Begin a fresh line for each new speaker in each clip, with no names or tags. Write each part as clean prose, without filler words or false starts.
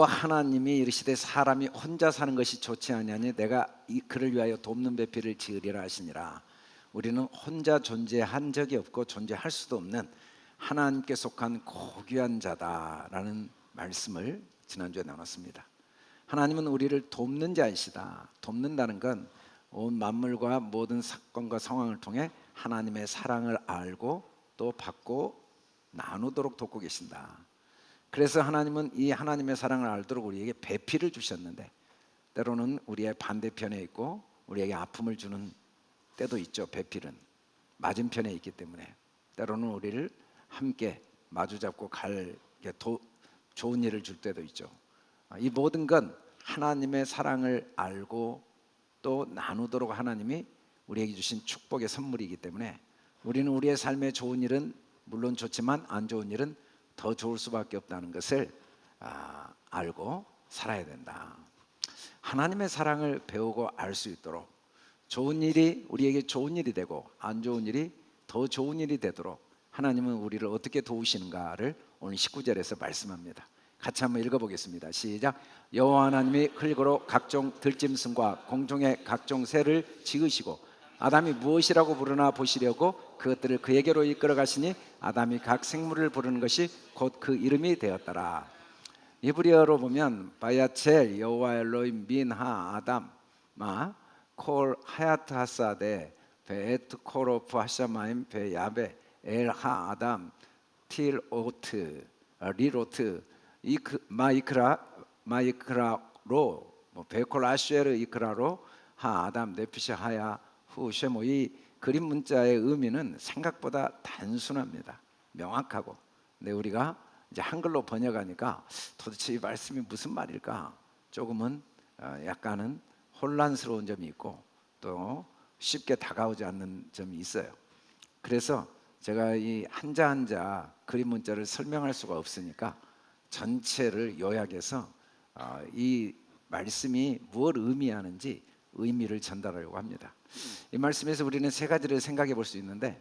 하나님이 이르시되 사람이 혼자 사는 것이 좋지 아니하니 내가 그를 위하여 돕는 배필을 지으리라 하시니라. 우리는 혼자 존재한 적이 없고 존재할 수도 없는 하나님께 속한 고귀한 자다라는 말씀을 지난주에 나눴습니다. 하나님은 우리를 돕는 자이시다. 돕는다는 건 온 만물과 모든 사건과 상황을 통해 하나님의 사랑을 알고 또 받고 나누도록 돕고 계신다. 그래서 하나님은 이 하나님의 사랑을 알도록 우리에게 배필을 주셨는데, 때로는 우리의 반대편에 있고 우리에게 아픔을 주는 때도 있죠. 배필은 맞은편에 있기 때문에 때로는 우리를 함께 마주잡고 갈 좋은 일을 줄 때도 있죠. 이 모든 건 하나님의 사랑을 알고 또 나누도록 하나님이 우리에게 주신 축복의 선물이기 때문에 우리는 우리의 삶에 좋은 일은 물론 좋지만 안 좋은 일은 더 좋을 수밖에 없다는 것을 알고 살아야 된다. 하나님의 사랑을 배우고 알 수 있도록 좋은 일이 우리에게 좋은 일이 되고 안 좋은 일이 더 좋은 일이 되도록 하나님은 우리를 어떻게 도우시는가를 오늘 19절에서 말씀합니다. 같이 한번 읽어보겠습니다. 시작. 여호와 하나님이 흙으로 각종 들짐승과 공중의 각종 새를 지으시고 아담이 무엇이라고 부르나 보시려고 그것들을 그에게로 이끌어 가시니 아담이 각 생물을 부르는 것이 곧 그 이름이 되었더라. 히브리어로 보면 바야첼 여호와 엘로임 민하 아담 마 콜 하야트 하사데 베에트 코로프 하샤마임 베야베 엘하 아담 틸 오트 리로트 마이크라로 베콜 아쉐르 이크라로 하 아담 네피시 하야 후 쉐모. 이 그림 문자의 의미는 생각보다 단순합니다. 명확하고. 근데 우리가 이제 한글로 번역하니까 도대체 이 말씀이 무슨 말일까? 조금은 약간은 혼란스러운 점이 있고 또 쉽게 다가오지 않는 점이 있어요. 그래서 제가 이 한자 한자 그림 문자를 설명할 수가 없으니까 전체를 요약해서 이 말씀이 무엇을 의미하는지 의미를 전달하려고 합니다. 이 말씀에서 우리는 세 가지를 생각해 볼 수 있는데,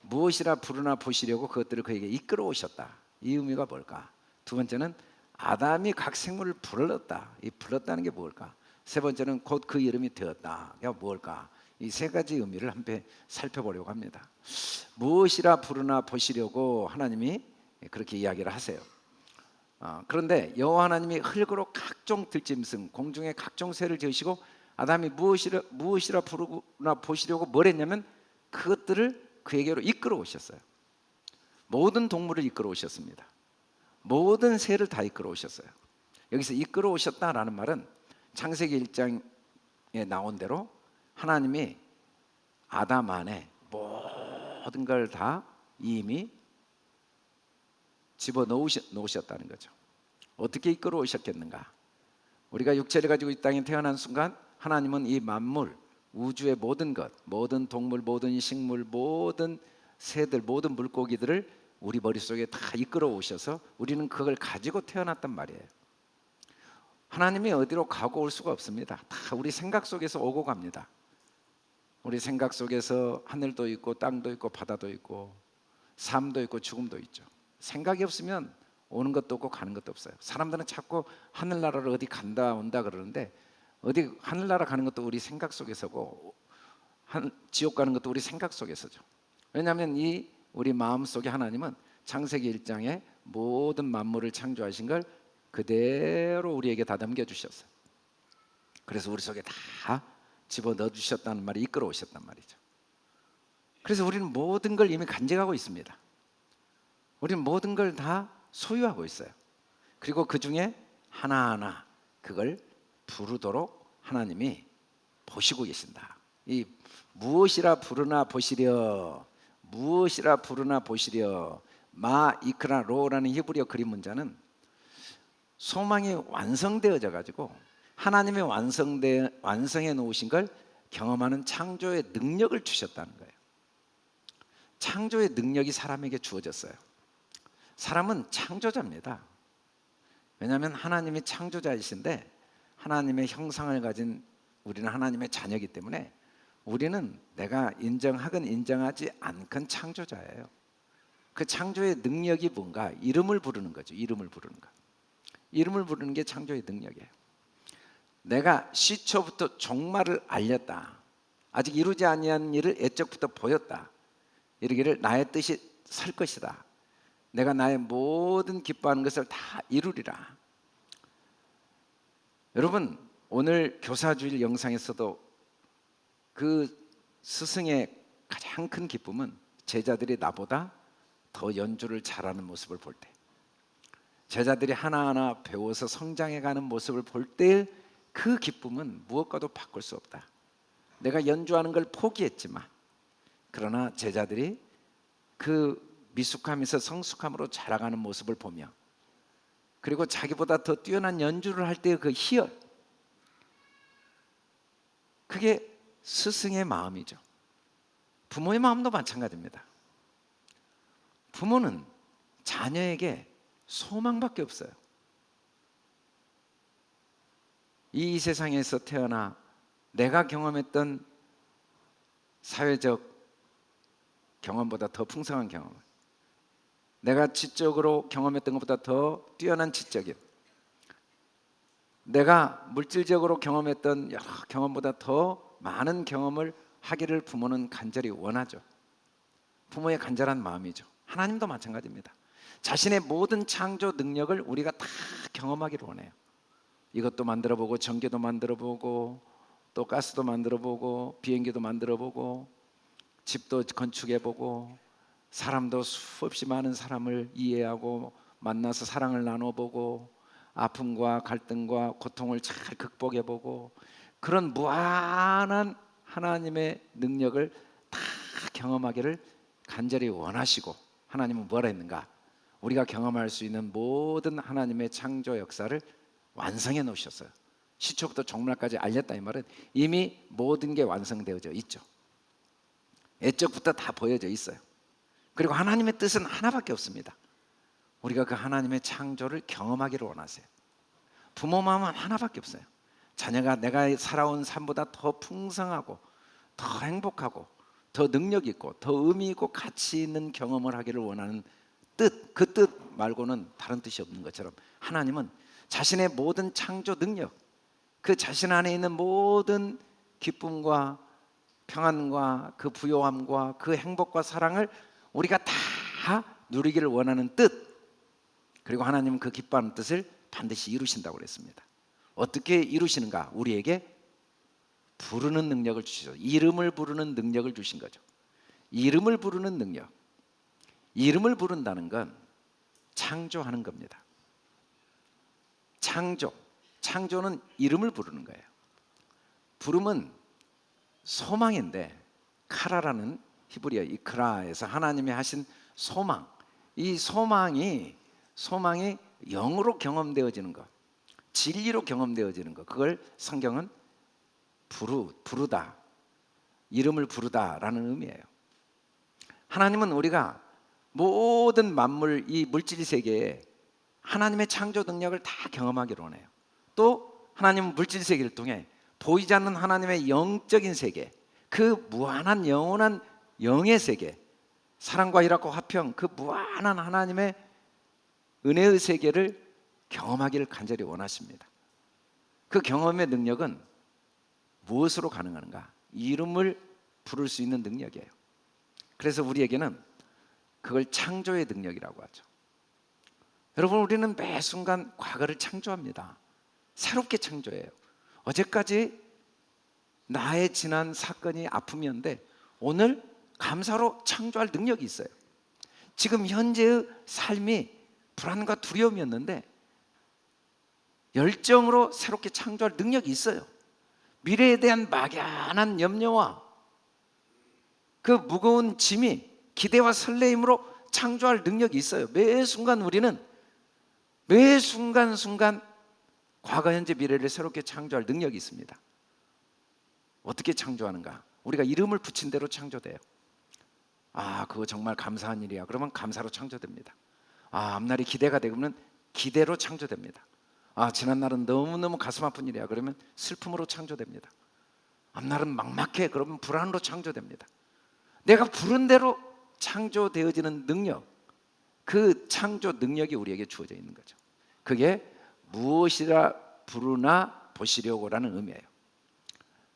무엇이라 부르나 보시려고 그것들을 그에게 이끌어 오셨다. 이 의미가 뭘까? 두 번째는 아담이 각 생물을 불렀다. 이 불렀다는 게 뭘까? 세 번째는 곧 그 이름이 되었다. 이게 뭘까? 이 세 가지 의미를 함께 살펴보려고 합니다. 무엇이라 부르나 보시려고 하나님이 그렇게 이야기를 하세요. 그런데 여호와 하나님이 흙으로 각종 들짐승 공중의 각종 새를 지으시고 아담이 무엇이라 부르나 보시려고 뭘 했냐면 그것들을 그에게로 이끌어 오셨어요. 모든 동물을 이끌어 오셨습니다. 모든 새를 다 이끌어 오셨어요. 여기서 이끌어 오셨다라는 말은 창세기 1장에 나온 대로 하나님이 아담 안에 모든 걸 다 이미 집어넣으셨다는 거죠. 어떻게 이끌어 오셨겠는가? 우리가 육체를 가지고 이 땅에 태어난 순간 하나님은 이 만물, 우주의 모든 것, 모든 동물, 모든 식물, 모든 새들, 모든 물고기들을 우리 머릿속에 다 이끌어 오셔서 우리는 그걸 가지고 태어났단 말이에요. 하나님이 어디로 가고 올 수가 없습니다. 다 우리 생각 속에서 오고 갑니다. 우리 생각 속에서 하늘도 있고 땅도 있고 바다도 있고 삶도 있고 죽음도 있죠. 생각이 없으면 오는 것도 없고 가는 것도 없어요. 사람들은 자꾸 하늘나라를 어디 간다 온다 그러는데, 어디 하늘나라 가는 것도 우리 생각 속에서고 지옥 가는 것도 우리 생각 속에서죠. 왜냐하면 이 우리 마음속에 하나님은 창세기 1장에 모든 만물을 창조하신 걸 그대로 우리에게 다 넘겨주셨어요. 그래서 우리 속에 다 집어넣어 주셨다는 말이 이끌어 오셨단 말이죠. 그래서 우리는 모든 걸 이미 간직하고 있습니다. 우리는 모든 걸 다 소유하고 있어요. 그리고 그 중에 하나하나 그걸 부르도록 하나님이 보시고 계신다. 이 무엇이라 부르나 보시려, 무엇이라 부르나 보시려, 마 이크라 로라는 히브리어 그림 문자는 소망이 완성되어져 가지고 하나님이 완성해 놓으신 걸 경험하는 창조의 능력을 주셨다는 거예요. 창조의 능력이 사람에게 주어졌어요. 사람은 창조자입니다. 왜냐하면 하나님이 창조자이신데 하나님의 형상을 가진 우리는 하나님의 자녀이기 때문에 우리는 내가 인정하건 인정하지 않건 창조자예요. 그 창조의 능력이 뭔가? 이름을 부르는 거죠. 이름을 부르는 거. 이름을 부르는 게 창조의 능력이에요. 내가 시초부터 종말을 알렸다. 아직 이루지 아니한 일을 애적부터 보였다. 이르기를 나의 뜻이 설 것이다. 내가 나의 모든 기뻐하는 것을 다 이루리라. 여러분, 오늘 교사주일 영상에서도 그 스승의 가장 큰 기쁨은 제자들이 나보다 더 연주를 잘하는 모습을 볼 때, 제자들이 하나하나 배워서 성장해가는 모습을 볼 때 그 기쁨은 무엇과도 바꿀 수 없다. 내가 연주하는 걸 포기했지만 그러나 제자들이 그 미숙함에서 성숙함으로 자라가는 모습을 보며, 그리고 자기보다 더 뛰어난 연주를 할 때의 그 희열, 그게 스승의 마음이죠. 부모의 마음도 마찬가지입니다. 부모는 자녀에게 소망밖에 없어요. 이 세상에서 태어나 내가 경험했던 사회적 경험보다 더 풍성한 경험, 내가 지적으로 경험했던 것보다 더 뛰어난 지적인, 내가 물질적으로 경험했던 여러 경험보다 더 많은 경험을 하기를 부모는 간절히 원하죠. 부모의 간절한 마음이죠. 하나님도 마찬가지입니다. 자신의 모든 창조 능력을 우리가 다 경험하기를 원해요. 이것도 만들어보고, 전기도 만들어보고, 또 가스도 만들어보고, 비행기도 만들어보고, 집도 건축해보고, 사람도 수없이 많은 사람을 이해하고 만나서 사랑을 나눠보고, 아픔과 갈등과 고통을 잘 극복해보고, 그런 무한한 하나님의 능력을 다 경험하기를 간절히 원하시고, 하나님은 뭐라 했는가? 우리가 경험할 수 있는 모든 하나님의 창조 역사를 완성해 놓으셨어요. 시초부터 종말까지 알렸다. 이 말은 이미 모든 게 완성되어져 있죠. 애적부터 다 보여져 있어요. 그리고 하나님의 뜻은 하나밖에 없습니다. 우리가 그 하나님의 창조를 경험하기를 원하세요. 부모 마음은 하나밖에 없어요. 자녀가 내가 살아온 삶보다 더 풍성하고 더 행복하고 더 능력 있고 더 의미 있고 가치 있는 경험을 하기를 원하는 뜻, 그 뜻 말고는 다른 뜻이 없는 것처럼 하나님은 자신의 모든 창조 능력, 그 자신 안에 있는 모든 기쁨과 평안과 그 부요함과 그 행복과 사랑을 우리가 다 누리기를 원하는 뜻, 그리고 하나님은 그 기뻐하는 뜻을 반드시 이루신다고 그랬습니다. 어떻게 이루시는가? 우리에게 부르는 능력을 주시죠. 이름을 부르는 능력을 주신 거죠. 이름을 부르는 능력. 이름을 부른다는 건 창조하는 겁니다. 창조는 이름을 부르는 거예요. 부름은 소망인데, 카라라는 히브리어 이크라에서 하나님이 하신 소망, 이 소망이 영으로 경험되어지는 것, 진리로 경험되어지는 것, 그걸 성경은 부르다, 이름을 부르다라는 의미예요. 하나님은 우리가 모든 만물, 이 물질 세계에 하나님의 창조 능력을 다 경험하기를 원해요. 또 하나님은 물질 세계를 통해 보이지 않는 하나님의 영적인 세계, 그 무한한 영원한 영의 세계, 사랑과 희락과 화평, 그 무한한 하나님의 은혜의 세계를 경험하기를 간절히 원하십니다. 그 경험의 능력은 무엇으로 가능한가? 이름을 부를 수 있는 능력이에요. 그래서 우리에게는 그걸 창조의 능력이라고 하죠. 여러분, 우리는 매 순간 과거를 창조합니다. 새롭게 창조해요. 어제까지 나의 지난 사건이 아픔이었는데 오늘 감사로 창조할 능력이 있어요. 지금 현재의 삶이 불안과 두려움이었는데 열정으로 새롭게 창조할 능력이 있어요. 미래에 대한 막연한 염려와 그 무거운 짐이 기대와 설레임으로 창조할 능력이 있어요. 매 순간 우리는 매 순간순간 과거, 현재, 미래를 새롭게 창조할 능력이 있습니다. 어떻게 창조하는가? 우리가 이름을 붙인 대로 창조돼요. 아, 그거 정말 감사한 일이야. 그러면 감사로 창조됩니다. 아, 앞날이 기대가 되면 기대로 창조됩니다. 아, 지난날은 너무너무 가슴 아픈 일이야. 그러면 슬픔으로 창조됩니다. 앞날은 막막해. 그러면 불안으로 창조됩니다. 내가 부른 대로 창조되어지는 능력, 그 창조 능력이 우리에게 주어져 있는 거죠. 그게 무엇이라 부르나 보시려고라는 의미예요.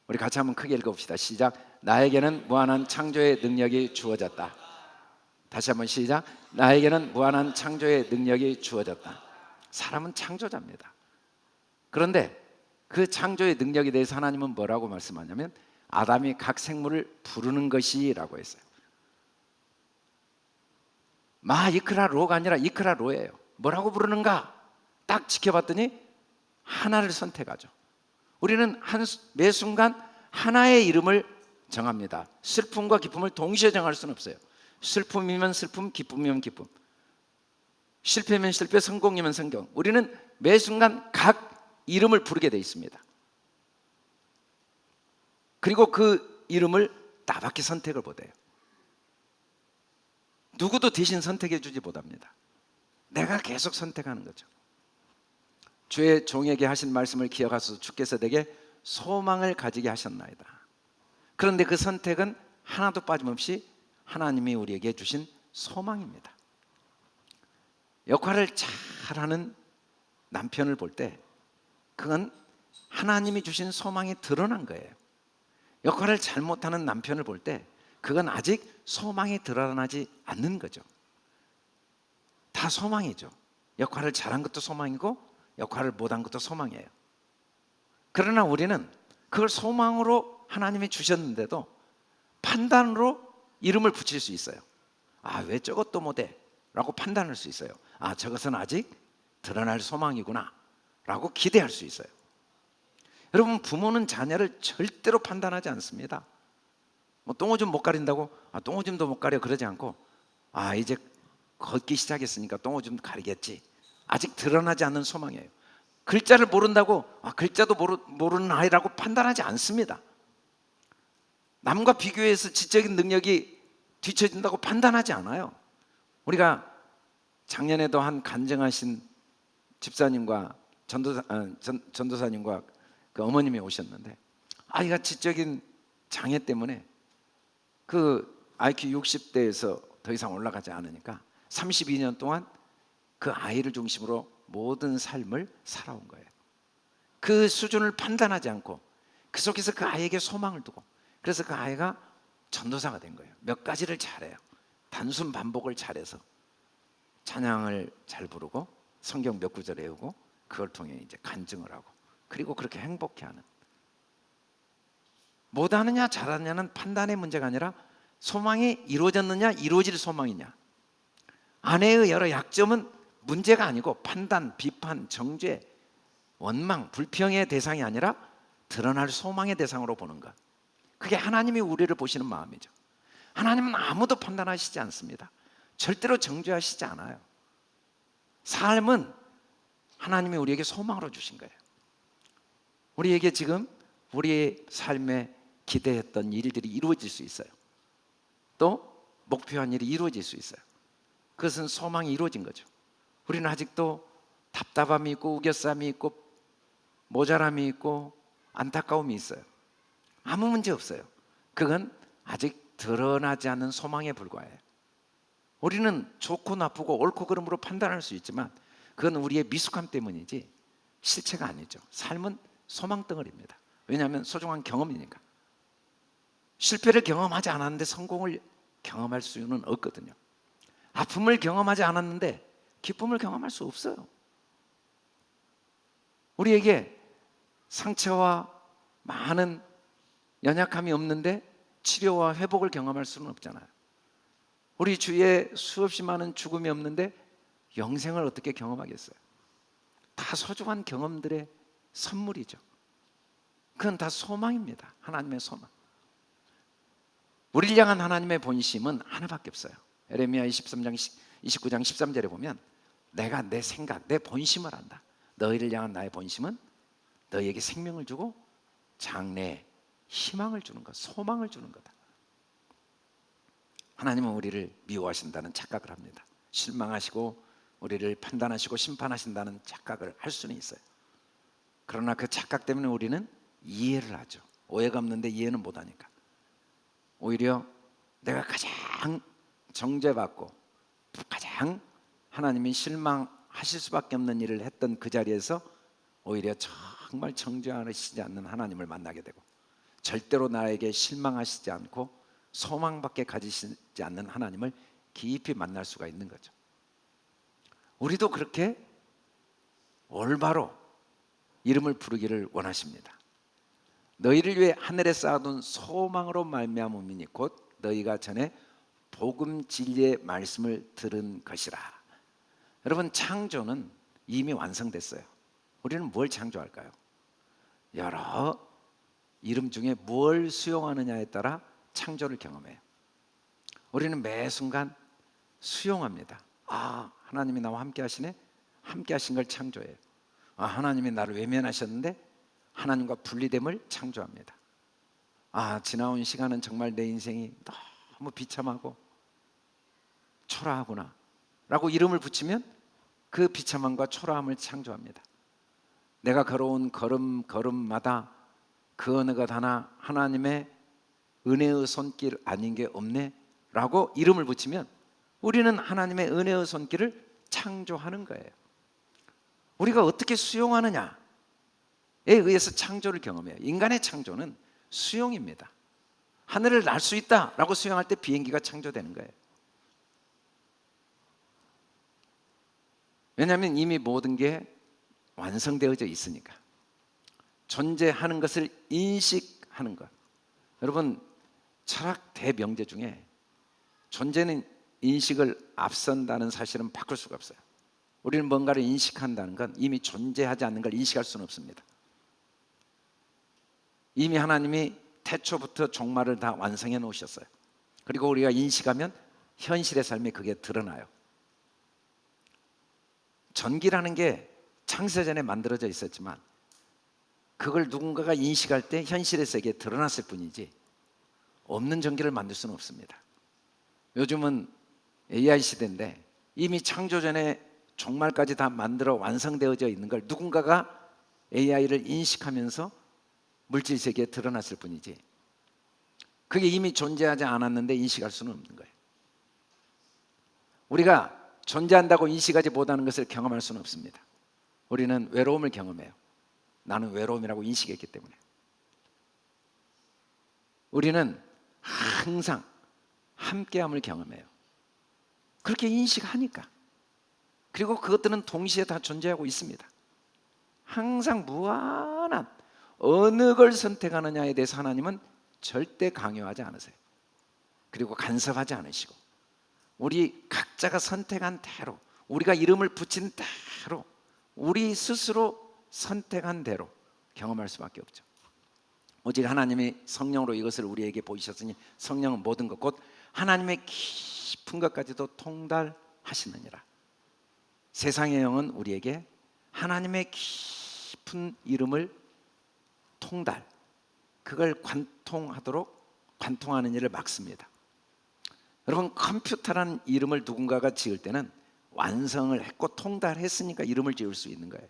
우리 같이 한번 크게 읽어봅시다. 시작. 나에게는 무한한 창조의 능력이 주어졌다. 다시 한번 시작. 나에게는 무한한 창조의 능력이 주어졌다. 사람은 창조자입니다. 그런데 그 창조의 능력에 대해서 하나님은 뭐라고 말씀하냐면 아담이 각 생물을 부르는 것이라고 했어요. 마 이크라 로가 아니라 이크라 로예요. 뭐라고 부르는가? 딱 지켜봤더니 하나를 선택하죠. 우리는 매 순간 하나의 이름을 정합니다. 슬픔과 기쁨을 동시에 정할 수는 없어요. 슬픔이면 슬픔, 기쁨이면 기쁨, 실패면 실패, 성공이면 성공. 우리는 매 순간 각 이름을 부르게 되어 있습니다. 그리고 그 이름을 나밖에 선택을 못해요. 누구도 대신 선택해 주지 못합니다. 내가 계속 선택하는 거죠. 주의 종에게 하신 말씀을 기억하소서. 주께서 내게 소망을 가지게 하셨나이다. 그런데 그 선택은 하나도 빠짐없이 하나님이 우리에게 주신 소망입니다. 역할을 잘하는 남편을 볼 때 그건 하나님이 주신 소망이 드러난 거예요. 역할을 잘못하는 남편을 볼 때 그건 아직 소망이 드러나지 않는 거죠. 다 소망이죠. 역할을 잘한 것도 소망이고 역할을 못한 것도 소망이에요. 그러나 우리는 그걸 소망으로 하나님이 주셨는데도 판단으로 이름을 붙일 수 있어요. 아, 왜 저것도 못해? 라고 판단할 수 있어요. 아, 저것은 아직 드러날 소망이구나 라고 기대할 수 있어요. 여러분, 부모는 자녀를 절대로 판단하지 않습니다. 뭐 똥오줌 못 가린다고 똥오줌도 못 가려 그러지 않고 이제 걷기 시작했으니까 똥오줌 가리겠지. 아직 드러나지 않는 소망이에요. 글자를 모른다고 글자도 모르는 아이라고 판단하지 않습니다. 남과 비교해서 지적인 능력이 뒤처진다고 판단하지 않아요. 우리가 작년에도 한 간증하신 집사님과 전도사님과 그 어머님이 오셨는데 아이가 지적인 장애 때문에 그 IQ 60대에서 더 이상 올라가지 않으니까 32년 동안 그 아이를 중심으로 모든 삶을 살아온 거예요. 그 수준을 판단하지 않고 그 속에서 그 아이에게 소망을 두고, 그래서 그 아이가 전도사가 된 거예요. 몇 가지를 잘해요. 단순 반복을 잘해서 찬양을 잘 부르고 성경 몇 구절 외우고 그걸 통해 이제 간증을 하고 그리고 그렇게 행복해하는. 못하느냐 잘하느냐는 판단의 문제가 아니라 소망이 이루어졌느냐 이루어질 소망이냐. 아내의 여러 약점은 문제가 아니고 판단, 비판, 정죄, 원망, 불평의 대상이 아니라 드러날 소망의 대상으로 보는 것. 그게 하나님이 우리를 보시는 마음이죠. 하나님은 아무도 판단하시지 않습니다. 절대로 정죄하시지 않아요. 삶은 하나님이 우리에게 소망으로 주신 거예요. 우리에게 지금 우리의 삶에 기대했던 일들이 이루어질 수 있어요. 또 목표한 일이 이루어질 수 있어요. 그것은 소망이 이루어진 거죠. 우리는 아직도 답답함이 있고 우겨쌈이 있고 모자람이 있고 안타까움이 있어요. 아무 문제 없어요. 그건 아직 드러나지 않는 소망에 불과해요. 우리는 좋고 나쁘고 옳고 그름으로 판단할 수 있지만 그건 우리의 미숙함 때문이지 실체가 아니죠. 삶은 소망덩어리입니다. 왜냐하면 소중한 경험이니까. 실패를 경험하지 않았는데 성공을 경험할 수는 없거든요. 아픔을 경험하지 않았는데 기쁨을 경험할 수 없어요. 우리에게 상처와 많은 연약함이 없는데 치료와 회복을 경험할 수는 없잖아요. 우리 주위에 수없이 많은 죽음이 없는데 영생을 어떻게 경험하겠어요? 다 소중한 경험들의 선물이죠. 그건 다 소망입니다. 하나님의 소망. 우리를 향한 하나님의 본심은 하나밖에 없어요. 에레미야 29장 13절에 보면 내가 내 생각, 내 본심을 안다. 너희를 향한 나의 본심은 너희에게 생명을 주고 장래에 희망을 주는 것, 소망을 주는 거다. 하나님은 우리를 미워하신다는 착각을 합니다. 실망하시고 우리를 판단하시고 심판하신다는 착각을 할 수는 있어요. 그러나 그 착각 때문에 우리는 이해를 하죠. 오해가 없는데 이해는 못하니까. 오히려 내가 가장 정죄받고 가장 하나님이 실망하는 하실 수밖에 없는 일을 했던 그 자리에서 오히려 정말 정죄하시지 않는 하나님을 만나게 되고, 절대로 나에게 실망하시지 않고 소망밖에 가지시지 않는 하나님을 깊이 만날 수가 있는 거죠. 우리도 그렇게 올바로 이름을 부르기를 원하십니다. 너희를 위해 하늘에 쌓아둔 소망으로 말미암음이니 곧 너희가 전에 복음 진리의 말씀을 들은 것이라. 여러분, 창조는 이미 완성됐어요. 우리는 뭘 창조할까요? 여러 이름 중에 뭘 수용하느냐에 따라 창조를 경험해요. 우리는 매 순간 수용합니다. 아, 하나님이 나와 함께 하시네? 함께 하신 걸 창조해요. 아, 하나님이 나를 외면하셨는데 하나님과 분리됨을 창조합니다. 아, 지나온 시간은 정말 내 인생이 너무 비참하고 초라하구나 라고 이름을 붙이면 그 비참함과 초라함을 창조합니다. 내가 걸어온 걸음마다 그 어느 것 하나 하나님의 은혜의 손길 아닌 게 없네 라고 이름을 붙이면 우리는 하나님의 은혜의 손길을 창조하는 거예요. 우리가 어떻게 수용하느냐에 의해서 창조를 경험해요. 인간의 창조는 수용입니다. 하늘을 날 수 있다라고 수용할 때 비행기가 창조되는 거예요. 왜냐하면 이미 모든 게 완성되어져 있으니까. 존재하는 것을 인식하는 것. 여러분, 철학 대명제 중에 존재는 인식을 앞선다는 사실은 바꿀 수가 없어요. 우리는 뭔가를 인식한다는 건 이미 존재하지 않는 걸 인식할 수는 없습니다. 이미 하나님이 태초부터 종말을 다 완성해 놓으셨어요. 그리고 우리가 인식하면 현실의 삶에 그게 드러나요. 전기라는 게 창세전에 만들어져 있었지만 그걸 누군가가 인식할 때 현실의 세계에 드러났을 뿐이지 없는 전기를 만들 수는 없습니다. 요즘은 AI 시대인데 이미 창조전에 종말까지 다 만들어 완성되어져 있는 걸 누군가가 AI를 인식하면서 물질 세계에 드러났을 뿐이지 그게 이미 존재하지 않았는데 인식할 수는 없는 거예요. 우리가 존재한다고 인식하지 못하는 것을 경험할 수는 없습니다. 우리는 외로움을 경험해요. 나는 외로움이라고 인식했기 때문에. 우리는 항상 함께함을 경험해요. 그렇게 인식하니까. 그리고 그것들은 동시에 다 존재하고 있습니다. 항상 무한한 어느 걸 선택하느냐에 대해서 하나님은 절대 강요하지 않으세요. 그리고 간섭하지 않으시고 우리 각자가 선택한 대로, 우리가 이름을 붙인 대로, 우리 스스로 선택한 대로 경험할 수밖에 없죠. 오직 하나님이 성령으로 이것을 우리에게 보이셨으니 성령은 모든 것 곧 하나님의 깊은 것까지도 통달하시느니라. 세상의 영은 우리에게 하나님의 깊은 이름을 통달, 그걸 관통하는 일을 막습니다. 여러분, 컴퓨터라는 이름을 누군가가 지을 때는 완성을 했고 통달했으니까 이름을 지을 수 있는 거예요.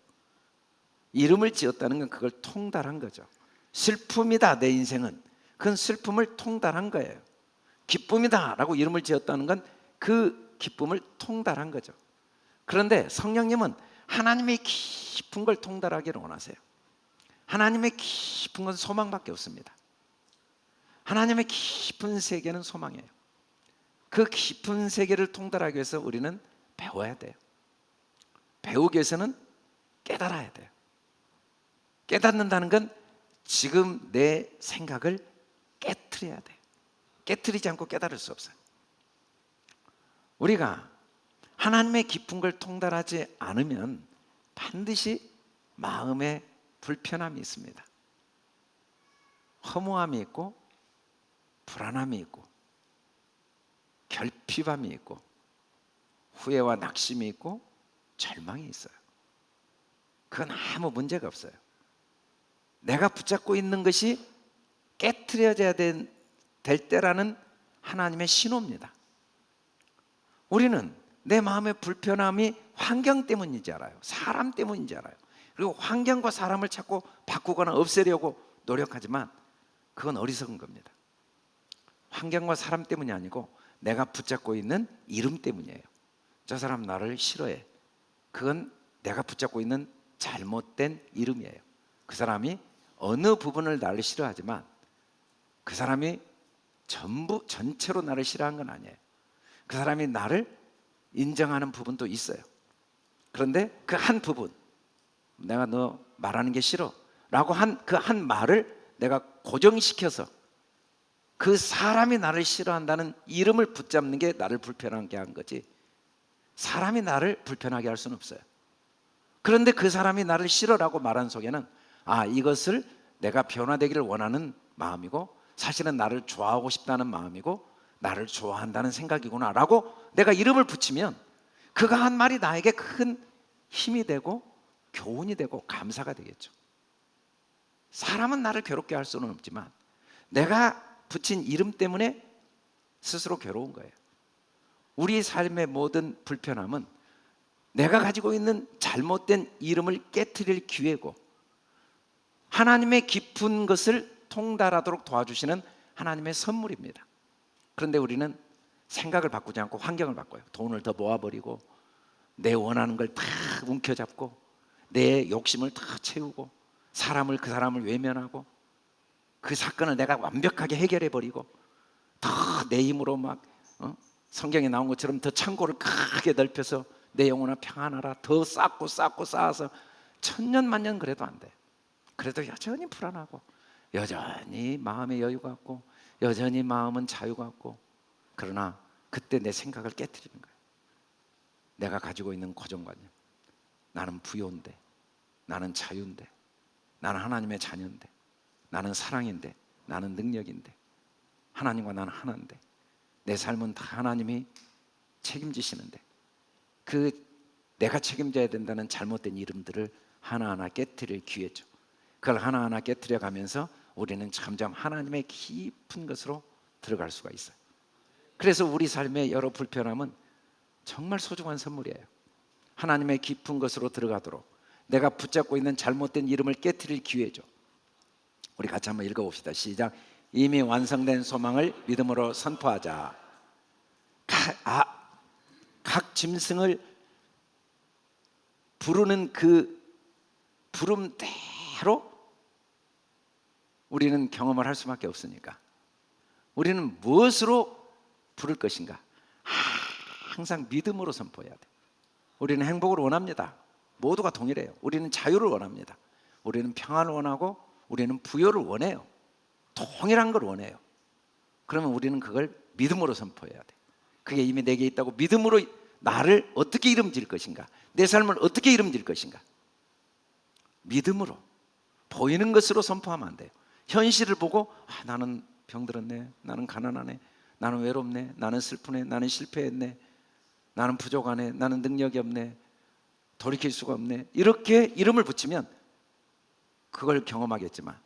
이름을 지었다는 건 그걸 통달한 거죠. 슬픔이다 내 인생은, 그건 슬픔을 통달한 거예요. 기쁨이다 라고 이름을 지었다는 건 그 기쁨을 통달한 거죠. 그런데 성령님은 하나님의 깊은 걸 통달하기를 원하세요. 하나님의 깊은 건 소망밖에 없습니다. 하나님의 깊은 세계는 소망이에요. 그 깊은 세계를 통달하기 위해서 우리는 배워야 돼요. 배우기 위해서는 깨달아야 돼요. 깨닫는다는 건 지금 내 생각을 깨트려야 돼요. 깨트리지 않고 깨달을 수 없어요. 우리가 하나님의 깊은 걸 통달하지 않으면 반드시 마음에 불편함이 있습니다. 허무함이 있고 불안함이 있고 결핍함이 있고 후회와 낙심이 있고 절망이 있어요. 그건 아무 문제가 없어요. 내가 붙잡고 있는 것이 깨트려져야 될 때라는 하나님의 신호입니다. 우리는 내 마음의 불편함이 환경 때문인지 알아요. 사람 때문인지 알아요. 그리고 환경과 사람을 자꾸 바꾸거나 없애려고 노력하지만 그건 어리석은 겁니다. 환경과 사람 때문이 아니고 내가 붙잡고 있는 이름 때문이에요. 저 사람 나를 싫어해. 그건 내가 붙잡고 있는 잘못된 이름이에요. 그 사람이 어느 부분을 나를 싫어하지만 그 사람이 전체로 나를 싫어한 건 아니에요. 그 사람이 나를 인정하는 부분도 있어요. 그런데 그 한 부분, 내가 너 말하는 게 싫어 라고 한 그 한 말을 내가 고정시켜서 그 사람이 나를 싫어한다는 이름을 붙잡는 게 나를 불편하게 한 거지, 사람이 나를 불편하게 할 수는 없어요. 그런데 그 사람이 나를 싫어라고 말한 속에는 이것을 내가 변화되기를 원하는 마음이고 사실은 나를 좋아하고 싶다는 마음이고 나를 좋아한다는 생각이구나 라고 내가 이름을 붙이면 그가 한 말이 나에게 큰 힘이 되고 교훈이 되고 감사가 되겠죠. 사람은 나를 괴롭게 할 수는 없지만 내가 붙인 이름 때문에 스스로 괴로운 거예요. 우리 삶의 모든 불편함은 내가 가지고 있는 잘못된 이름을 깨트릴 기회고 하나님의 깊은 것을 통달하도록 도와주시는 하나님의 선물입니다. 그런데 우리는 생각을 바꾸지 않고 환경을 바꿔요. 돈을 더 모아버리고 내 원하는 걸 다 움켜잡고 내 욕심을 다 채우고 그 사람을 외면하고 그 사건을 내가 완벽하게 해결해버리고 더 내 힘으로 막 성경에 나온 것처럼 더 창고를 크게 넓혀서 내 영혼아 평안하라 더 쌓고 쌓아서 천년만년 그래도 안 돼. 그래도 여전히 불안하고 여전히 마음의 여유가 없고 여전히 마음은 자유가 없고, 그러나 그때 내 생각을 깨트리는 거예요. 내가 가지고 있는 고정관념, 나는 부요인데, 나는 자유인데, 나는 하나님의 자녀인데, 나는 사랑인데, 나는 능력인데, 하나님과 나는 하나인데, 내 삶은 다 하나님이 책임지시는데, 내가 책임져야 된다는 잘못된 이름들을 하나하나 깨트릴 기회죠. 그걸 하나하나 깨트려 가면서 우리는 점점 하나님의 깊은 것으로 들어갈 수가 있어요. 그래서 우리 삶의 여러 불편함은 정말 소중한 선물이에요. 하나님의 깊은 것으로 들어가도록 내가 붙잡고 있는 잘못된 이름을 깨트릴 기회죠. 우리 같이 한번 읽어봅시다. 시작. 이미 완성된 소망을 믿음으로 선포하자. 각 짐승을 부르는 그 부름대로 우리는 경험을 할 수밖에 없으니까 우리는 무엇으로 부를 것인가? 항상 믿음으로 선포해야 돼. 우리는 행복을 원합니다. 모두가 동일해요. 우리는 자유를 원합니다. 우리는 평안을 원하고 우리는 부요를 원해요. 동일한 걸 원해요. 그러면 우리는 그걸 믿음으로 선포해야 돼. 그게 이미 내게 있다고 믿음으로 나를 어떻게 이름질 것인가? 내 삶을 어떻게 이름질 것인가? 믿음으로 보이는 것으로 선포하면 안 돼요. 현실을 보고 나는 병들었네, 나는 가난하네, 나는 외롭네, 나는 슬프네, 나는 실패했네, 나는 부족하네, 나는 능력이 없네, 돌이킬 수가 없네, 이렇게 이름을 붙이면 그걸 경험하겠지만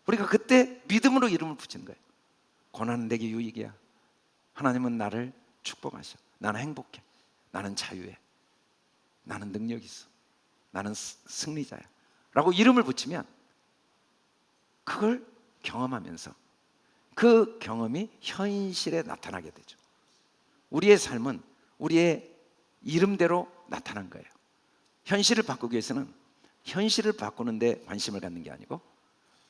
우리가 그때 믿음으로 이름을 붙이는 거예요. 고난은 내게 유익이야. 하나님은 나를 축복하셔. 나는 행복해. 나는 자유해. 나는 능력이 있어. 나는 승리자야 라고 이름을 붙이면 그걸 경험하면서 그 경험이 현실에 나타나게 되죠. 우리의 삶은 우리의 이름대로 나타난 거예요. 현실을 바꾸기 위해서는 현실을 바꾸는 데 관심을 갖는 게 아니고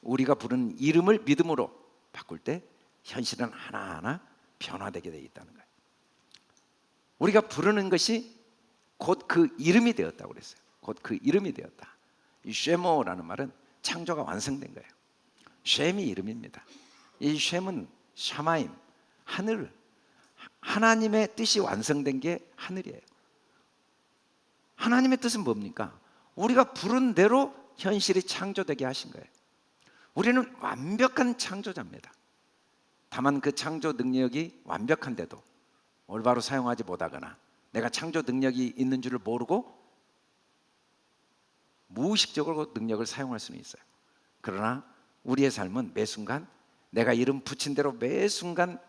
우리가 부르는 이름을 믿음으로 바꿀 때 현실은 하나하나 변화되게 되어 있다는 거예요. 우리가 부르는 것이 곧 그 이름이 되었다고 그랬어요. 곧 그 이름이 되었다. 이 쉐모라는 말은 창조가 완성된 거예요. 쉔이 이름입니다. 이 쉔은 샤마임, 하늘, 하나님의 뜻이 완성된 게 하늘이에요. 하나님의 뜻은 뭡니까? 우리가 부른 대로 현실이 창조되게 하신 거예요. 우리는 완벽한 창조자입니다. 다만 그 창조 능력이 완벽한데도 올바로 사용하지 못하거나 내가 창조 능력이 있는 줄을 모르고 무의식적으로 능력을 사용할 수는 있어요. 그러나 우리의 삶은 매 순간 내가 이름 붙인 대로 매 순간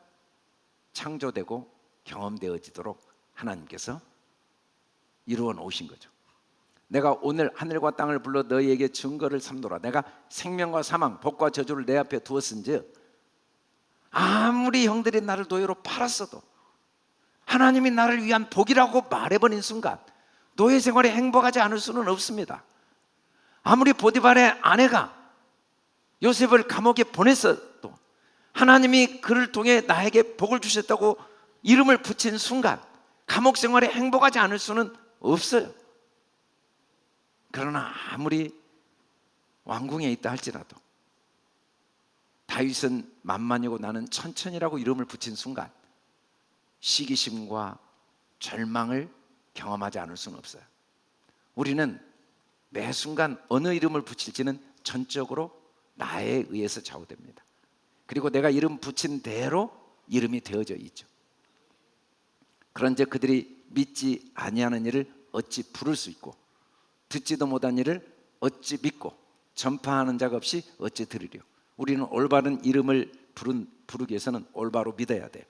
창조되고 경험되어지도록 하나님께서 이루어 놓으신 거죠. 내가 오늘 하늘과 땅을 불러 너희에게 증거를 삼노라. 내가 생명과 사망, 복과 저주를 내 앞에 두었은즉 아무리 형들이 나를 노예로 팔았어도 하나님이 나를 위한 복이라고 말해버린 순간 노예 생활에 행복하지 않을 수는 없습니다. 아무리 보디발의 아내가 요셉을 감옥에 보냈어도 하나님이 그를 통해 나에게 복을 주셨다고 이름을 붙인 순간 감옥 생활에 행복하지 않을 수는 없어요. 그러나 아무리 왕궁에 있다 할지라도 다윗은 만만이고 나는 천천히라고 이름을 붙인 순간 시기심과 절망을 경험하지 않을 수는 없어요. 우리는 매 순간 어느 이름을 붙일지는 전적으로 나에 의해서 좌우됩니다. 그리고 내가 이름 붙인 대로 이름이 되어져 있죠. 그런즉 그들이 믿지 아니하는 일을 어찌 부를 수 있고 듣지도 못한 일을 어찌 믿고 전파하는 자가 없이 어찌 들으려. 우리는 올바른 이름을 부르기 위해서는 올바로 믿어야 돼요.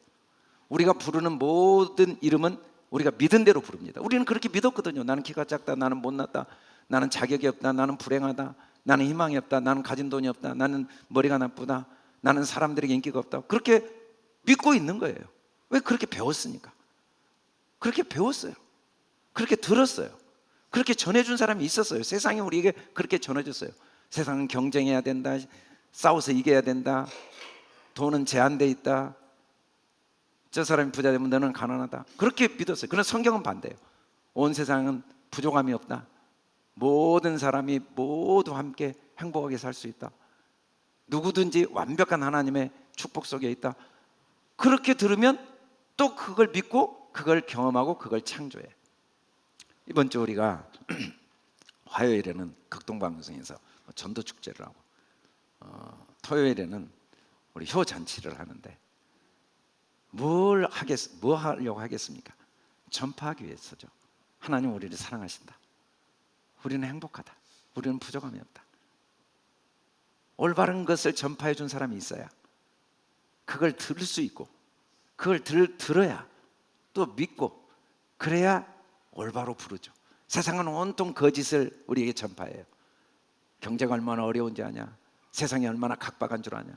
우리가 부르는 모든 이름은 우리가 믿은 대로 부릅니다. 우리는 그렇게 믿었거든요. 나는 키가 작다, 나는 못났다, 나는 자격이 없다, 나는 불행하다, 나는 희망이 없다, 나는 가진 돈이 없다, 나는 머리가 나쁘다, 나는 사람들에게 인기가 없다. 그렇게 믿고 있는 거예요. 왜? 그렇게 배웠으니까. 그렇게 배웠어요. 그렇게 들었어요. 그렇게 전해준 사람이 있었어요. 세상이 우리에게 그렇게 전해줬어요. 세상은 경쟁해야 된다, 싸워서 이겨야 된다, 돈은 제한돼 있다, 저 사람이 부자 되면 너는 가난하다. 그렇게 믿었어요. 그러나 성경은 반대예요. 온 세상은 부족함이 없다, 모든 사람이 모두 함께 행복하게 살 수 있다, 누구든지 완벽한 하나님의 축복 속에 있다. 그렇게 들으면 또 그걸 믿고 그걸 경험하고 그걸 창조해. 이번 주 우리가 화요일에는 극동방송에서 전도축제를 하고 토요일에는 우리 효잔치를 하는데 뭐 하려고 하겠습니까? 전파하기 위해서죠. 하나님 우리를 사랑하신다, 우리는 행복하다, 우리는 부족함이 없다. 올바른 것을 전파해 준 사람이 있어야 그걸 들을 수 있고 그걸 들어야 또 믿고 그래야 올바로 부르죠. 세상은 온통 거짓을 우리에게 전파해요. 경제가 얼마나 어려운지 아냐, 세상이 얼마나 각박한 줄 아냐,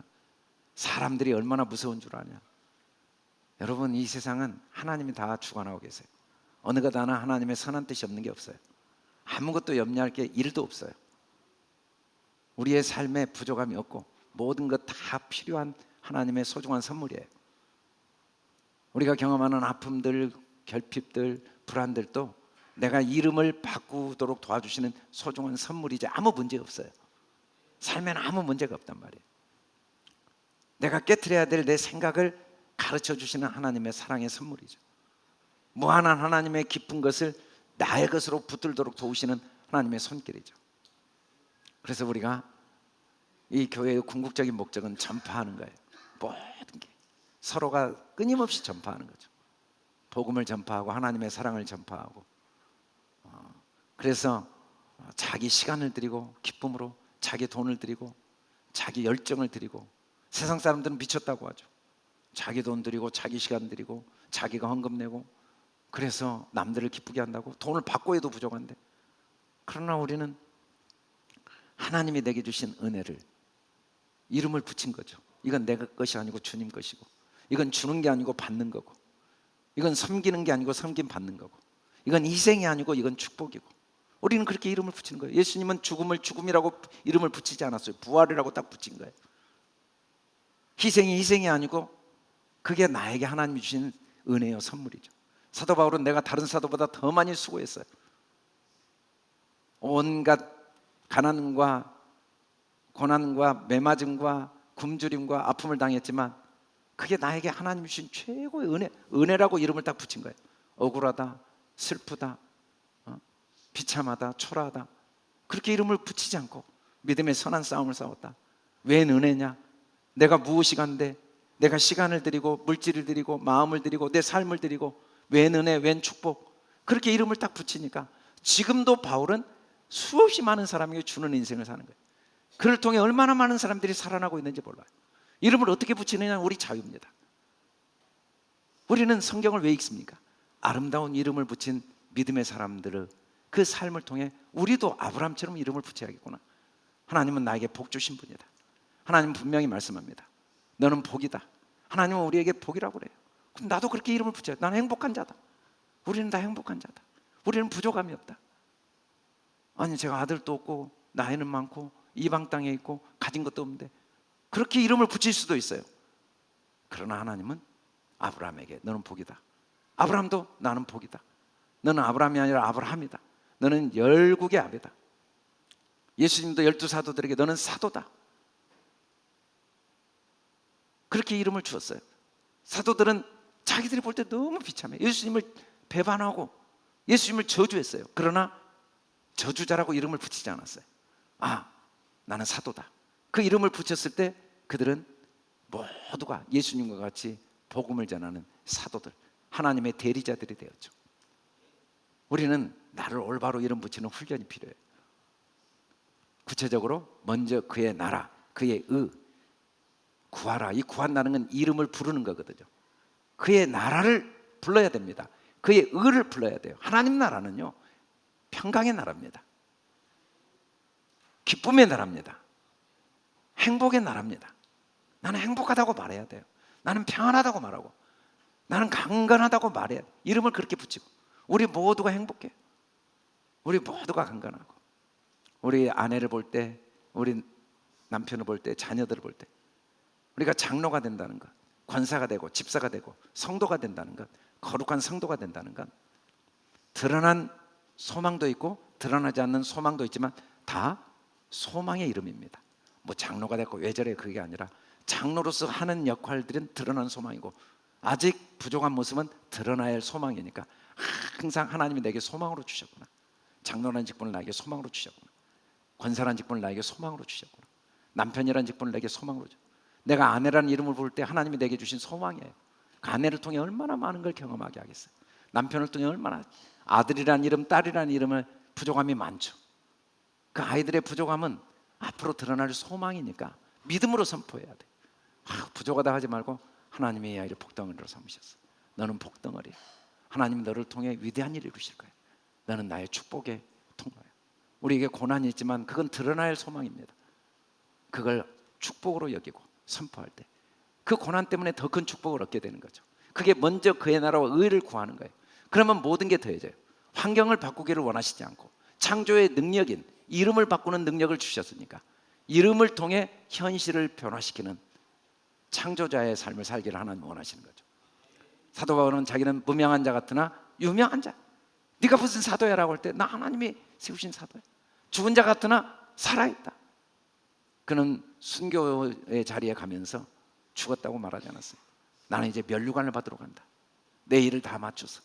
사람들이 얼마나 무서운 줄 아냐. 여러분, 이 세상은 하나님이 다 주관하고 계세요. 어느 것 하나 하나님의 선한 뜻이 없는 게 없어요. 아무것도 염려할 게 1도 없어요. 우리의 삶에 부족함이 없고 모든 것 다 필요한 하나님의 소중한 선물이에요. 우리가 경험하는 아픔들, 결핍들, 불안들도 내가 이름을 바꾸도록 도와주시는 소중한 선물이지 아무 문제 없어요. 삶에는 아무 문제가 없단 말이에요. 내가 깨트려야 될 내 생각을 가르쳐 주시는 하나님의 사랑의 선물이죠. 무한한 하나님의 깊은 것을 나의 것으로 붙들도록 도우시는 하나님의 손길이죠. 그래서 우리가 이 교회의 궁극적인 목적은 전파하는 거예요. 모든 게 서로가 끊임없이 전파하는 거죠. 복음을 전파하고 하나님의 사랑을 전파하고, 그래서 자기 시간을 드리고 기쁨으로 자기 돈을 드리고 자기 열정을 드리고, 세상 사람들은 미쳤다고 하죠. 자기 돈 드리고 자기 시간 드리고 자기가 헌금 내고, 그래서 남들을 기쁘게 한다고 돈을 받고 해도 부족한데, 그러나 우리는 하나님이 내게 주신 은혜를 이름을 붙인 거죠. 이건 내 것이 아니고 주님 것이고, 이건 주는 게 아니고 받는 거고, 이건 섬기는 게 아니고 섬김 받는 거고, 이건 희생이 아니고 이건 축복이고, 우리는 그렇게 이름을 붙이는 거예요. 예수님은 죽음을 죽음이라고 이름을 붙이지 않았어요. 부활이라고 딱 붙인 거예요. 희생이 아니고 그게 나에게 하나님이 주신 은혜요, 선물이죠. 사도 바울은 내가 다른 사도보다 더 많이 수고했어요. 온갖 가난과 고난과 매맞음과 굶주림과 아픔을 당했지만 그게 나에게 하나님이 주신 최고의 은혜라고 이름을 딱 붙인 거예요. 억울하다, 슬프다, 비참하다, 초라하다, 그렇게 이름을 붙이지 않고 믿음의 선한 싸움을 싸웠다. 웬 은혜냐? 내가 무엇이 간데 내가 시간을 드리고 물질을 드리고 마음을 드리고 내 삶을 드리고 웬 은혜, 웬 축복, 그렇게 이름을 딱 붙이니까 지금도 바울은 수없이 많은 사람에게 주는 인생을 사는 거예요. 그를 통해 얼마나 많은 사람들이 살아나고 있는지 몰라요. 이름을 어떻게 붙이느냐는 우리 자유입니다. 우리는 성경을 왜 읽습니까? 아름다운 이름을 붙인 믿음의 사람들의 그 삶을 통해 우리도 아브라함처럼 이름을 붙여야겠구나. 하나님은 나에게 복 주신 분이다. 하나님은 분명히 말씀합니다. 너는 복이다. 하나님은 우리에게 복이라고 그래요. 그럼 나도 그렇게 이름을 붙여요. 나는 행복한 자다. 우리는 다 행복한 자다. 우리는 부족함이 없다. 아니 제가 아들도 없고 나이는 많고 이방 땅에 있고 가진 것도 없는데, 그렇게 이름을 붙일 수도 있어요. 그러나 하나님은 아브라함에게 너는 복이다. 아브라함도 나는 복이다. 너는 아브라함이 아니라 아브라함이다. 너는 열국의 아비다. 예수님도 12사도들에게 너는 사도다. 그렇게 이름을 주었어요. 사도들은 자기들이 볼 때 너무 비참해. 예수님을 배반하고 예수님을 저주했어요. 그러나 저주자라고 이름을 붙이지 않았어요. 아, 나는 사도다. 그 이름을 붙였을 때 그들은 모두가 예수님과 같이 복음을 전하는 사도들, 하나님의 대리자들이 되었죠. 우리는 나를 올바로 이름 붙이는 훈련이 필요해요. 구체적으로 먼저 그의 나라, 그의 의 구하라. 이 구한다는 건 이름을 부르는 거거든요. 그의 나라를 불러야 됩니다. 그의 의를 불러야 돼요. 하나님 나라는요, 평강의 나라입니다. 기쁨의 나라입니다. 행복의 나라입니다. 나는 행복하다고 말해야 돼요. 나는 평안하다고 말하고, 나는 강건하다고 말해야 돼요. 이름을 그렇게 붙이고, 우리 모두가 행복해요. 우리 모두가 강건하고, 우리 아내를 볼 때, 우리 남편을 볼 때, 자녀들을 볼 때 우리가 장로가 된다는 것, 권사가 되고 집사가 되고 성도가 된다는 것, 거룩한 성도가 된다는 것, 드러난 소망도 있고 드러나지 않는 소망도 있지만 다 소망의 이름입니다. 뭐 장로가 됐고 왜 저래, 그게 아니라 장로로서 하는 역할들은 드러난 소망이고 아직 부족한 모습은 드러나야 할 소망이니까 항상 하나님이 내게 소망으로 주셨구나. 장로라는 직분을 나에게 소망으로 주셨구나. 권사라는 직분을 나에게 소망으로 주셨구나. 남편이라는 직분을 내게 소망으로 주셨구나. 내가 아내라는 이름을 부를 때 하나님이 내게 주신 소망이에요. 그 아내를 통해 얼마나 많은 걸 경험하게 하겠어요. 남편을 통해 얼마나, 아들이라는 이름, 딸이라는 이름을 부족함이 많죠. 그 아이들의 부족함은 앞으로 드러날 소망이니까 믿음으로 선포해야 돼. 부족하다 하지 말고 하나님이 이 아이를 복덩어리로 삼으셨어. 너는 복덩어리. 하나님이 너를 통해 위대한 일을 이루실 거야. 너는 나의 축복의 통로야. 우리에게 고난이 있지만 그건 드러나야 할 소망입니다. 그걸 축복으로 여기고 선포할 때 그 고난 때문에 더 큰 축복을 얻게 되는 거죠. 그게 먼저 그의 나라와 의를 구하는 거예요. 그러면 모든 게 더해져요. 환경을 바꾸기를 원하시지 않고 창조의 능력인 이름을 바꾸는 능력을 주셨으니까 이름을 통해 현실을 변화시키는 창조자의 삶을 살기를 하나님 원하시는 거죠. 사도 바울은 자기는 무명한 자 같으나 유명한 자. 네가 무슨 사도야 라고 할 때 나 하나님이 세우신 사도야. 죽은 자 같으나 살아있다. 그는 순교의 자리에 가면서 죽었다고 말하지 않았어요. 나는 이제 면류관을 받으러 간다. 내 일을 다 맞춰서.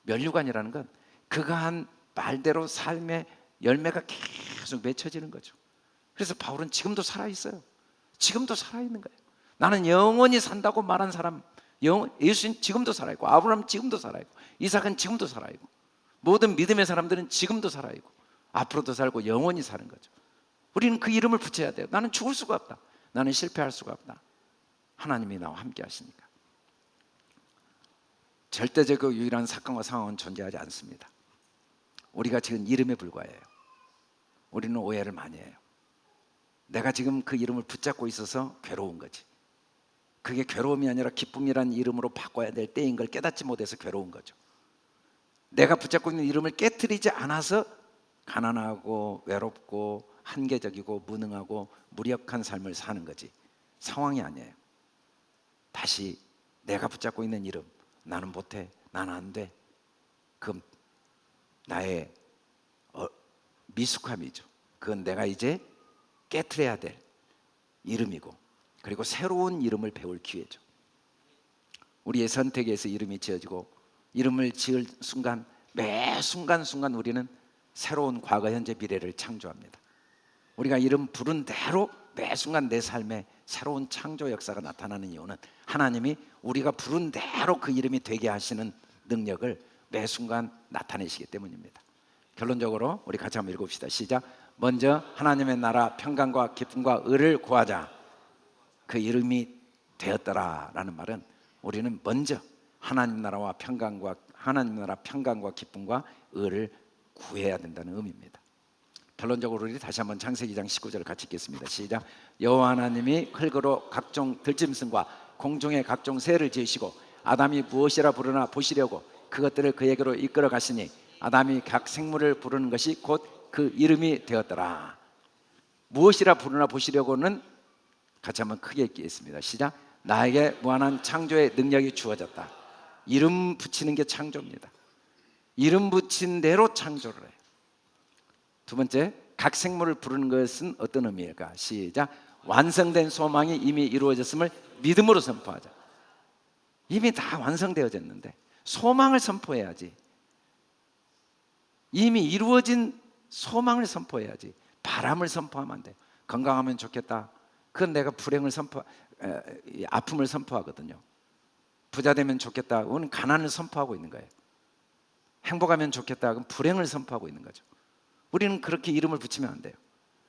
면류관이라는 건 그가 한 말대로 삶의 열매가 계속 맺혀지는 거죠. 그래서 바울은 지금도 살아있어요. 지금도 살아있는 거예요. 나는 영원히 산다고 말한 사람, 예수님 지금도 살아있고, 아브라함 지금도 살아있고, 이삭은 지금도 살아있고, 모든 믿음의 사람들은 지금도 살아있고 앞으로도 살고 영원히 사는 거죠. 우리는 그 이름을 붙여야 돼요. 나는 죽을 수가 없다. 나는 실패할 수가 없다. 하나님이 나와 함께 하시니까. 절대적이고 유일한 사건과 상황은 존재하지 않습니다. 우리가 지금 이름에 불과해요. 우리는 오해를 많이 해요. 내가 지금 그 이름을 붙잡고 있어서 괴로운 거지. 그게 괴로움이 아니라 기쁨이라는 이름으로 바꿔야 될 때인 걸 깨닫지 못해서 괴로운 거죠. 내가 붙잡고 있는 이름을 깨트리지 않아서 가난하고 외롭고 한계적이고 무능하고 무력한 삶을 사는 거지 상황이 아니에요. 다시 내가 붙잡고 있는 이름, 나는 못해, 나는 안 돼. 그건 나의 미숙함이죠. 그건 내가 이제 깨트려야 될 이름이고, 그리고 새로운 이름을 배울 기회죠. 우리의 선택에서 이름이 지어지고 이름을 지을 순간, 매 순간순간 우리는 새로운 과거, 현재, 미래를 창조합니다. 우리가 이름 부른 대로 매 순간 내 삶에 새로운 창조 역사가 나타나는 이유는 하나님이 우리가 부른 대로 그 이름이 되게 하시는 능력을 매 순간 나타내시기 때문입니다. 결론적으로 우리 같이 한번 읽읍시다. 시작. 먼저 하나님의 나라 평강과 기쁨과 의를 구하자. 그 이름이 되었더라 라는 말은 우리는 먼저 하나님 나라 평강과 기쁨과 의를 구해야 된다는 의미입니다. 결론적으로 우리 다시 한번 창세기 2장 19절을 같이 읽겠습니다. 시작. 여호와 하나님이 흙으로 각종 들짐승과 공중의 각종 새를 지으시고 아담이 무엇이라 부르나 보시려고 그것들을 그에게로 이끌어 가시니 아담이 각 생물을 부르는 것이 곧 그 이름이 되었더라. 무엇이라 부르나 보시려고는 같이 한번 크게 읽겠습니다. 시작. 나에게 무한한 창조의 능력이 주어졌다. 이름 붙이는 게 창조입니다. 이름 붙인 대로 창조를 해요. 두 번째, 각 생물을 부르는 것은 어떤 의미일까? 시작. 완성된 소망이 이미 이루어졌음을 믿음으로 선포하자. 이미 다 완성되어졌는데 소망을 선포해야지. 이미 이루어진 소망을 선포해야지. 바람을 선포하면 안 돼. 건강하면 좋겠다. 그건 내가 아픔을 선포하거든요. 부자 되면 좋겠다. 그건 가난을 선포하고 있는 거예요. 행복하면 좋겠다. 그건 불행을 선포하고 있는 거죠. 우리는 그렇게 이름을 붙이면 안 돼요.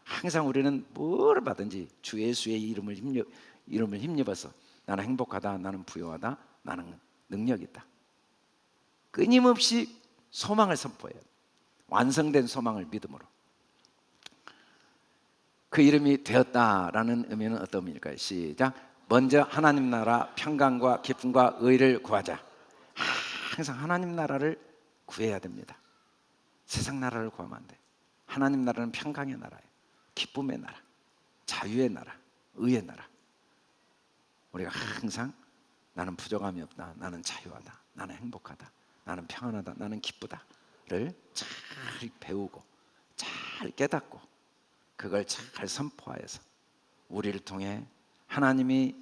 항상 우리는 뭘 받든지 주 예수의 이름을 힘입어서 나는 행복하다, 나는 부유하다, 나는 능력이 있다. 끊임없이 소망을 선포해요. 완성된 소망을 믿음으로. 그 이름이 되었다라는 의미는 어떤 의미일까요? 시작. 먼저 하나님 나라 평강과 기쁨과 의를 구하자. 항상 하나님 나라를 구해야 됩니다. 세상 나라를 구하면 안 돼. 하나님 나라는 평강의 나라예요. 기쁨의 나라, 자유의 나라, 의의 나라. 우리가 항상 나는 부족함이 없다, 나는 자유하다, 나는 행복하다, 나는 평안하다, 나는 기쁘다를 잘 배우고 잘 깨닫고 그걸 잘 선포하여서 우리를 통해 하나님이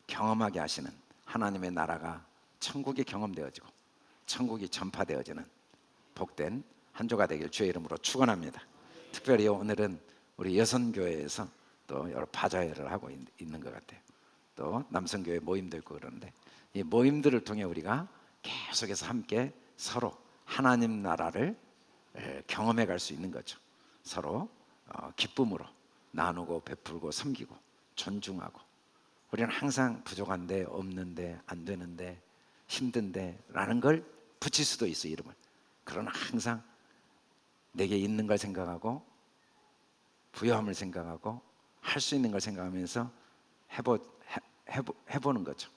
경험하게 하시는 하나님의 나라가 천국이 경험되어지고 천국이 전파되어지는 복된 한 주가 되길 주의 이름으로 축원합니다. 특별히 오늘은 우리 여성교회에서 또 여러 바자회를 하고 있는 것 같아요. 또 남성교회 모임도 있고 그러는데 이 모임들을 통해 우리가 계속해서 함께 서로 하나님 나라를 경험해 갈 수 있는 거죠. 서로 기쁨으로 나누고 베풀고 섬기고 존중하고. 우리는 항상 부족한데, 없는데, 안 되는데, 힘든데 라는 걸 붙일 수도 있어, 이름을. 그러나 항상 내게 있는 걸 생각하고 부유함을 생각하고 할 수 있는 걸 생각하면서 해보는 거죠.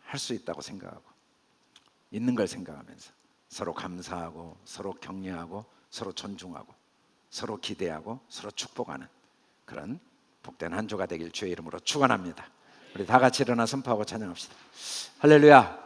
할 수 있다고 생각하고 있는 걸 생각하면서 서로 감사하고 서로 격려하고 서로 존중하고 서로 기대하고 서로 축복하는 그런 복된 한 주가 되길 주의 이름으로 축원합니다. 우리 다 같이 일어나 선포하고 찬양합시다. 할렐루야.